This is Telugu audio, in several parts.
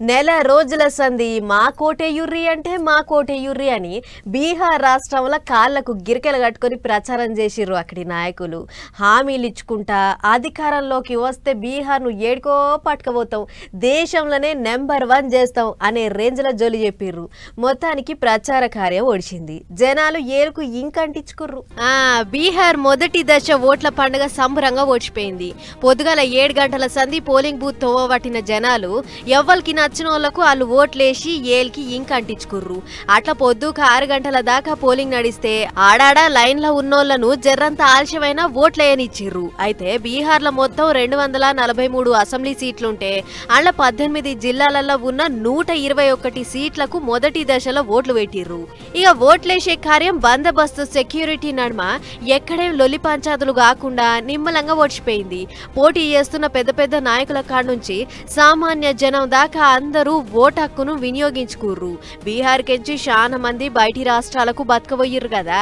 నెల రోజుల సంధి మా కోటేయుర్రి అంటే మా కోటేయుర్రి అని బీహార్ రాష్ట్రంలో కాళ్లకు గిరికెలు కట్టుకొని ప్రచారం చేసిర్రు అక్కడి నాయకులు. హామీలు ఇచ్చుకుంటా అధికారంలోకి వస్తే బీహార్ను ఏడుకో పట్టుకపోతాం, దేశంలోనే నెంబర్ 1 చేస్తాం అనే రేంజ్లో జోలి చెప్పిర్రు. మొత్తానికి ప్రచార కార్యం ఒడిచింది. జనాలు ఏరుకు ఇంకంటించుకుర్రు. బీహార్ మొదటి దశ ఓట్ల పండుగ సంబరంగా ఓడిపోయింది. పొద్దుగాల 7 గంటల సంధి పోలింగ్ బూత్ తోవబట్టిన జనాలు ఎవ్వరికి నచ్చిన వాళ్ళకు వాళ్ళు ఓట్లేసి ఏల్కి ఇంకంటించుకుర్రు. అట్లా పొద్దుకు 6 గంటల దాకా పోలింగ్ నడిస్తే ఆడాడా లైన్ లో ఉన్నోళ్లను జర్రంత ఆలస్యమైన ఓట్లేయనిచ్చిర్రు. అయితే బీహార్ లో మొత్తం 243 అసెంబ్లీ సీట్లుంటే అలా 18 జిల్లాలలో ఉన్న 121 సీట్లకు మొదటి దశలో ఓట్లు పెట్టిర్రు. ఇక ఓట్లేసే కార్యం బందోబస్తు సెక్యూరిటీ నడుమ ఎక్కడేం లొల్లి పంచాదులు కాకుండా నిమ్మలంగా ఓడిచిపోయింది. పోటీ చేస్తున్న పెద్ద పెద్ద నాయకుల కాడ నుంచి సామాన్య జనం దాకా అందరూ ఓటు హక్కును వినియోగించుకుర్రు. బీహార్ కెంచి చాలా మంది బయటి రాష్ట్రాలకు బతకబోయిర్రు కదా.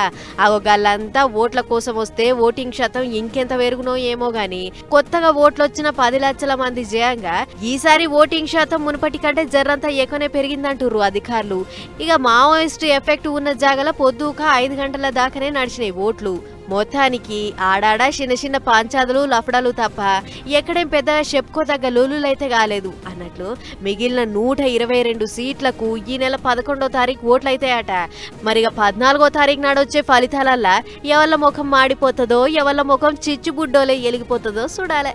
గల్లంతా ఓట్ల కోసం వస్తే ఓటింగ్ శాతం ఇంకెంత పెరుగునో ఏమో గాని కొత్తగా ఓట్లు వచ్చిన 10 లక్షల మంది జయంగా ఈసారి ఓటింగ్ శాతం మునుపటి కంటే జర్రంతా ఎక్కువనే పెరిగిందంటుర్రు అధికారులు. ఇక మావోయిస్ట్ ఎఫెక్ట్ ఉన్న జాగల పొద్దుక 5 గంటల దాకానే నడిచినాయి ఓట్లు. మొత్తానికి ఆడాడా చిన్న చిన్న పంచాదులు లఫడాలు తప్ప ఎక్కడేం పెద్దగా చెప్పుకోదగ్గ లొల్లులైతే కాలేదు అన్నట్లు మిగిలిన 122 సీట్లకు ఈ నెల 11వ తారీఖు ఓట్లయితాయట. మరిగా 14వ తారీఖు నాడు వచ్చే ఫలితాలల్లా ఎవళ్ళ ముఖం మాడిపోతుందో ఎవళ్ళ ముఖం చిచ్చుబుడ్డోలే ఎలిగిపోతుందో చూడాలి.